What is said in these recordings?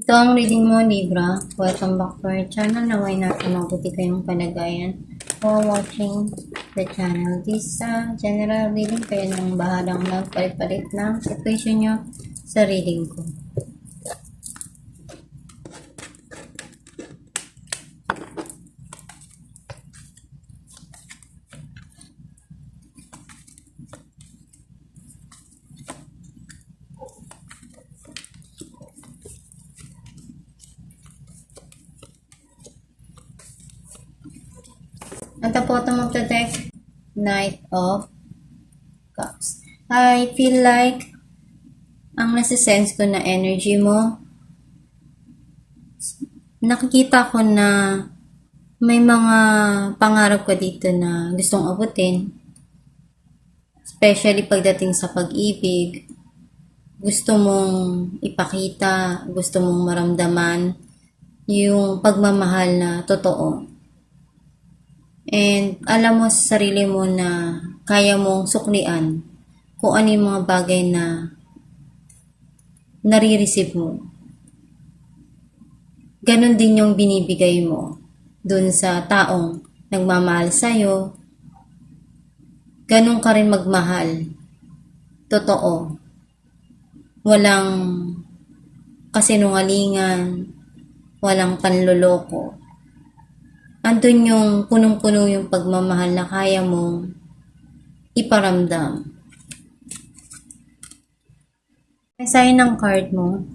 Ito ang reading mo, Libra. Welcome back to our channel. Naway natin mabuti kayong kalagayan for watching the channel. This general reading, kayo nang bahalang magpalit-palit ng situation nyo sa reading ko. At the bottom of the deck, Knight of Cups. I feel like ang nasa-sense ko na energy mo, nakikita ko na may mga pangarap ka dito na gustong abutin. Especially pagdating sa pag-ibig, gusto mong ipakita, gusto mong maramdaman yung pagmamahal na totoo. And alam mo sa sarili mo na kaya mong suklian kung ano yung mga bagay na nare-receive mo. Ganon din yung binibigay mo dun sa taong nagmamahal sa'yo. Ganon ka rin magmahal. Totoo. Walang kasinungalingan, walang panloloko. Andun yung punong-puno yung pagmamahal na kaya mong iparamdam. Sign ng card mo.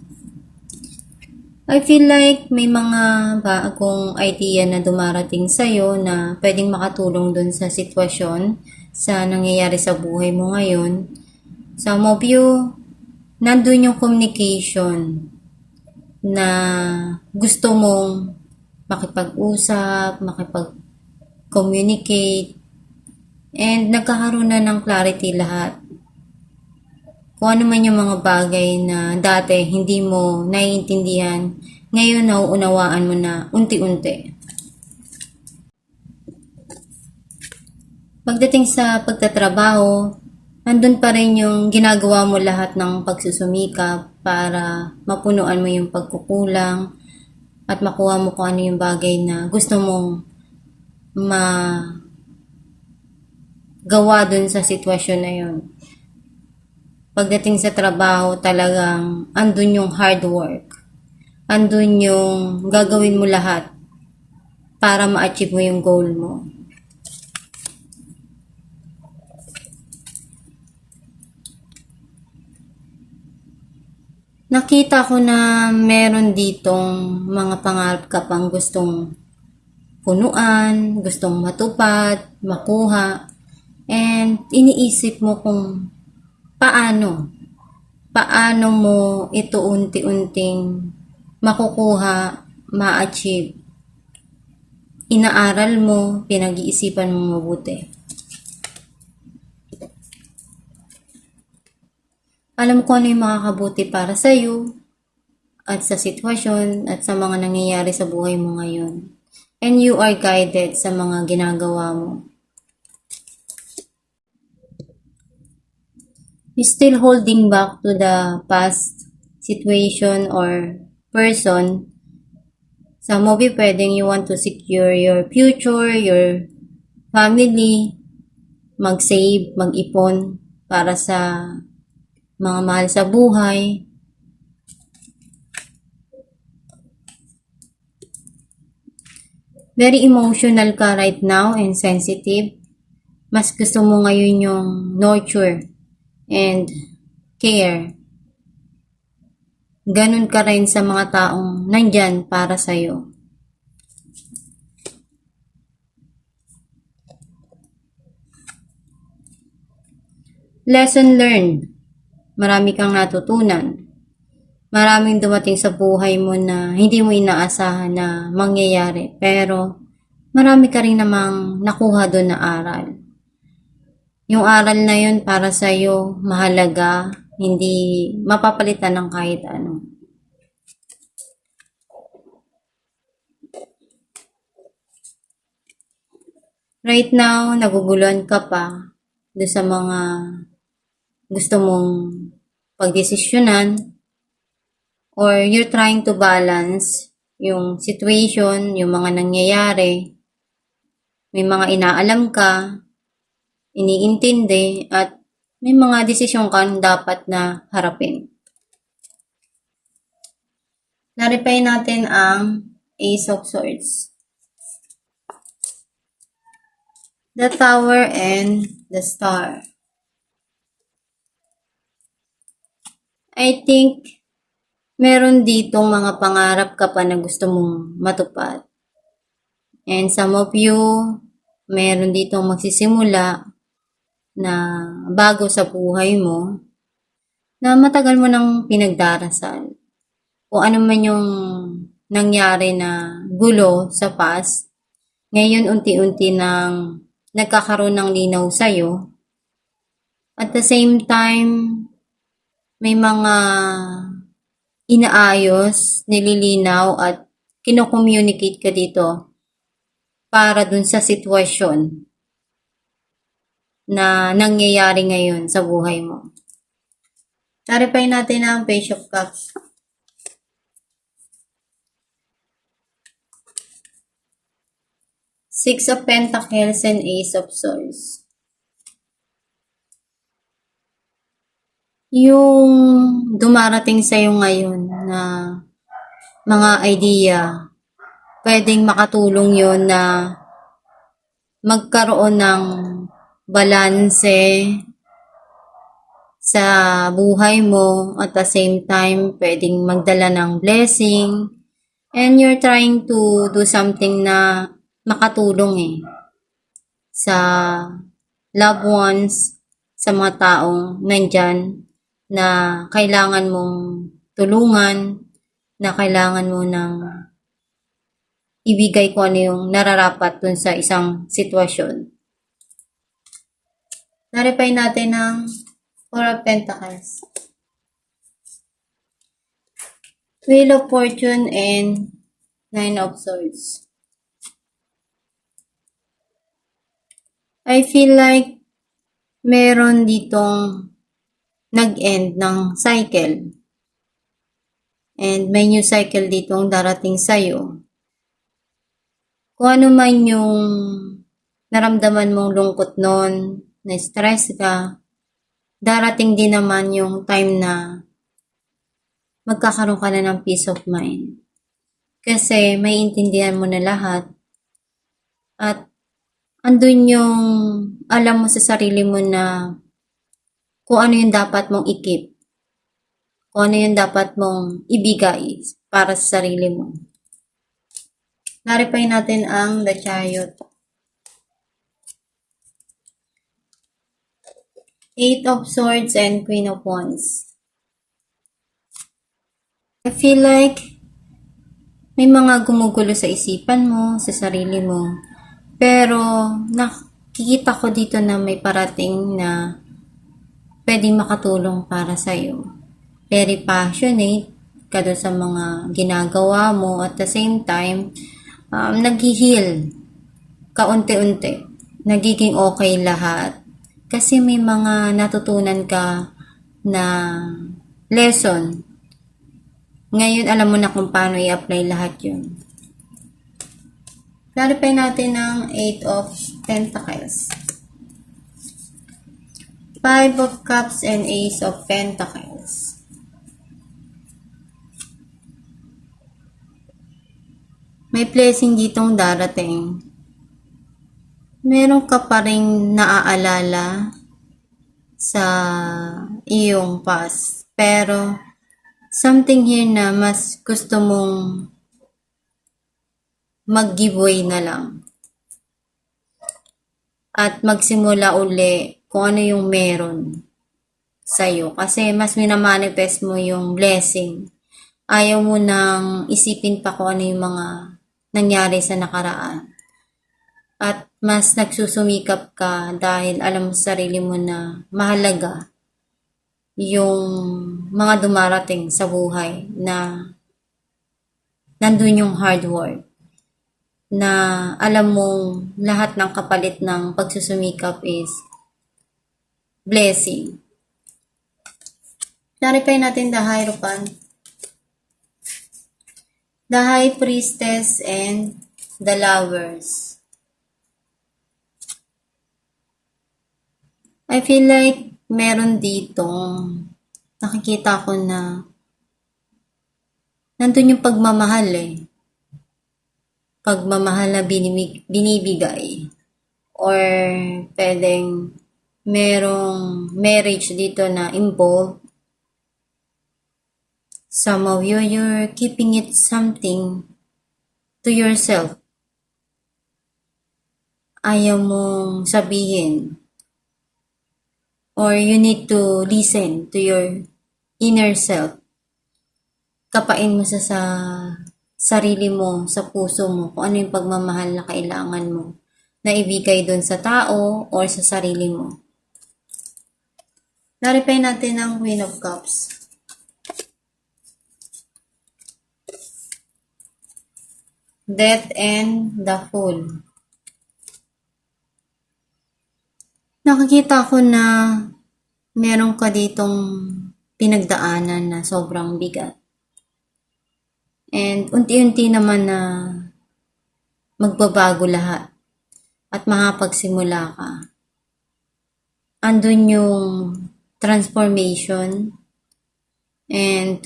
I feel like may mga bagong idea na dumarating sa'yo na pwedeng makatulong dun sa sitwasyon sa nangyayari sa buhay mo ngayon. Some of you, nandun yung communication na gusto mong makipag-usap, makipag-communicate, and nagkakaroon na ng clarity lahat. Kung ano man yung mga bagay na dati hindi mo naiintindihan, ngayon nauunawaan mo na unti-unti. Pagdating sa pagtatrabaho, andun pa rin yung ginagawa mo lahat ng pagsusumikap para mapunuan mo yung pagkukulang at makuha mo kung ano yung bagay na gusto mong magawa dun sa sitwasyon na yun. Pagdating sa trabaho, talagang andun yung hard work. Andun yung gagawin mo lahat para ma-achieve mo yung goal mo. Nakita ko na meron ditong mga pangarap ka pang gustong punuan, gustong matupad, makuha, and iniisip mo kung paano mo ito unti-unting makukuha, ma-achieve. Inaaral mo, pinag-iisipan mo mabuti. Alam ko ano yung makakabuti para sa iyo at sa sitwasyon at sa mga nangyayari sa buhay mo ngayon. And you are guided sa mga ginagawa mo. You're still holding back to the past situation or person. Some of you pwedeng you want to secure your future, your family, mag-save, mag-ipon para sa mga mahal sa buhay. Very emotional ka right now and sensitive. Mas gusto mo ngayon yung nurture and care. Ganun ka rin sa mga taong nandyan para sa'yo. Lesson learned. Marami kang natutunan. Maraming dumating sa buhay mo na hindi mo inaasahan na mangyayari. Pero marami ka rin namang nakuha doon na aral. Yung aral na yun para sa'yo mahalaga, hindi mapapalitan ng kahit ano. Right now, naguguluhan ka pa doon sa mga gusto mong pagdesisyonan, or you're trying to balance yung situation, yung mga nangyayari. May mga inaalam ka, iniintindi, at may mga desisyon kang dapat na harapin. Clarify natin ang Ace of Swords, the Tower, and the Star. I think meron ditong mga pangarap ka pa na gusto mong matupad. And some of you, meron ditong magsisimula na bago sa buhay mo na matagal mo nang pinagdarasal. Kung ano man yung nangyari na gulo sa past, ngayon unti-unti nang nagkakaroon ng linaw sa'yo. At the same time, may mga inaayos, nililinaw at kino-communicate ka dito para dun sa sitwasyon na nangyayari ngayon sa buhay mo. Clarify natin ang Page of Cups. Six of Pentacles and Ace of Swords. Yung dumarating sa'yo ngayon na mga idea, pwedeng makatulong yon na magkaroon ng balanse sa buhay mo, at the same time pwedeng magdala ng blessing, and you're trying to do something na makatulong sa loved ones, sa mga taong nandyan na kailangan mong tulungan, na kailangan mo ng ibigay kung ano yung nararapat dun sa isang sitwasyon. Clarify natin ang Four of Pentacles, Wheel of Fortune, and Nine of Swords. I feel like meron ditong nag-end ng cycle. And may new cycle ditong darating sa'yo. Kung ano man yung naramdaman mong lungkot nun, na-stress ka, darating din naman yung time na magkakaroon ka na ng peace of mind. Kasi may intindihan mo na lahat. At andun yung alam mo sa sarili mo na kung ano yung dapat mong i-keep. Kung ano yung dapat mong ibigay para sa sarili mo. Clarify natin ang The Chariot. Eight of Swords and Queen of Wands. I feel like may mga gumugulo sa isipan mo, sa sarili mo. Pero nakikita ko dito na may parating na pwedeng makatulong para sa'yo. Very passionate ka doon sa mga ginagawa mo, at the same time, nag-heal kaunti-unti. Nagiging okay lahat. Kasi may mga natutunan ka na lesson. Ngayon, alam mo na kung paano i-apply lahat yun. Clarify natin ang Eight of Pentacles, Five of Cups, and Ace of Pentacles. May blessing ditong darating. Meron ka pa ring naaalala sa iyong past. Pero, something here na mas gusto mong mag-giveaway na lang. At magsimula uli kung ano yung meron sa'yo. Kasi mas minamanifest mo yung blessing. Ayaw mo nang isipin pa kung ano yung mga nangyari sa nakaraan. At mas nagsusumikap ka dahil alam mo sa sarili mo na mahalaga yung mga dumarating sa buhay na nandun yung hard work. Na alam mong lahat ng kapalit ng pagsusumikap is blessing. Clarify natin the Hierophant, The High Priestess and the Lovers. I feel like meron ditong nakikita ko na nandun yung pagmamahal eh. Pagmamahal na binibigay. Or pwedeng merong marriage dito na involved. Some of you, you're keeping it something to yourself. Ayaw mong sabihin. Or you need to listen to your inner self. Kapain mo sa sarili mo, sa puso mo, kung ano yung pagmamahal na kailangan mo na ibigay dun sa tao or sa sarili mo. Clarify natin ang Queen of Cups. Death and the Fool. Nakikita ko na meron ka ditong pinagdaanan na sobrang bigat. And unti-unti naman na magbabago lahat at makapagsimula ka. Andun yung transformation and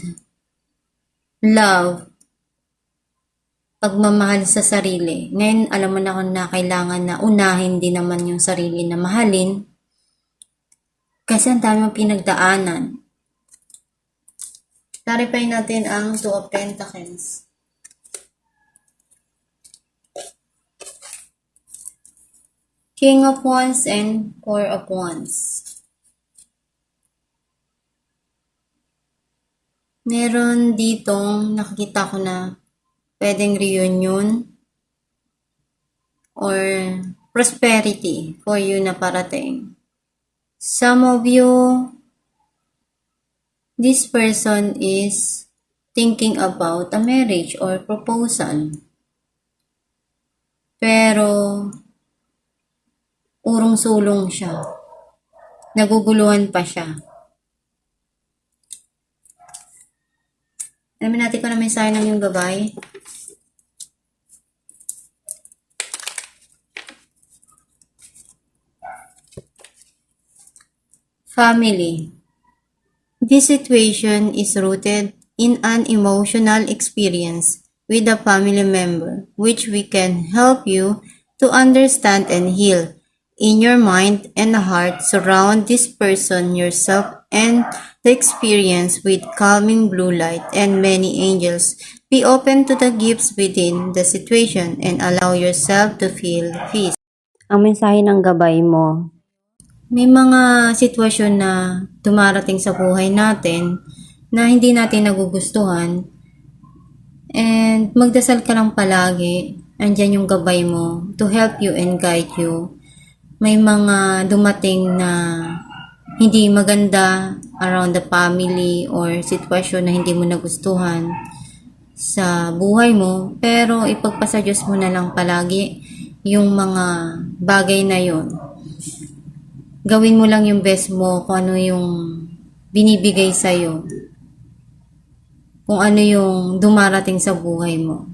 love, pagmamahal sa sarili. Ngayon, alam mo na kailangan na unahin din naman yung sarili na mahalin kasi ang dami mong pinagdaanan. Clarify natin ang Two of Pentacles. King of Wands and Four of Wands. Meron ditong nakikita ko na pwedeng reunion or prosperity for you na parating. Some of you, this person is thinking about a marriage or proposal. Pero, urong-sulong siya. Naguguluhan pa siya. Alamin natin kung ano may sign ng yung gabay. Family. This situation is rooted in an emotional experience with a family member, which we can help you to understand and heal. In your mind and heart, surround this person, yourself, and the experience with calming blue light and many angels. Be open to the gifts within the situation and allow yourself to feel peace. Ang mensahe ng gabay mo. May mga sitwasyon na dumarating sa buhay natin na hindi natin nagugustuhan. And magdasal ka lang palagi. Andyan yung gabay mo to help you and guide you. May mga dumating na hindi maganda around the family or sitwasyon na hindi mo nagustuhan sa buhay mo. Pero ipagpasa Diyos mo na lang palagi yung mga bagay na yon. Gawin mo lang yung best mo kung ano yung binibigay sa'yo. Kung ano yung dumarating sa buhay mo.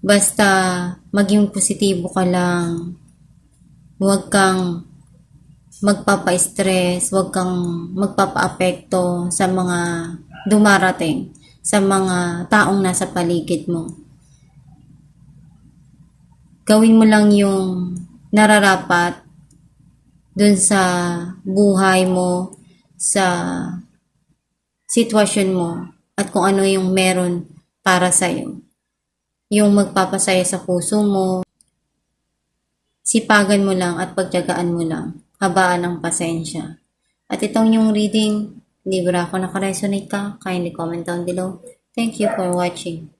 Basta maging positibo ka lang. Huwag kang magpapa-stress, huwag kang magpapa-apekto sa mga dumarating, sa mga taong nasa paligid mo. Gawin mo lang yung nararapat dun sa buhay mo, sa sitwasyon mo, at kung ano yung meron para sa'yo. Yung magpapasaya sa puso mo, sipagan mo lang at pagtiyagaan mo lang, habaan ng pasensya. At itong yung reading, libra ako nakaresonate ka, kindly comment down below. Thank you for watching.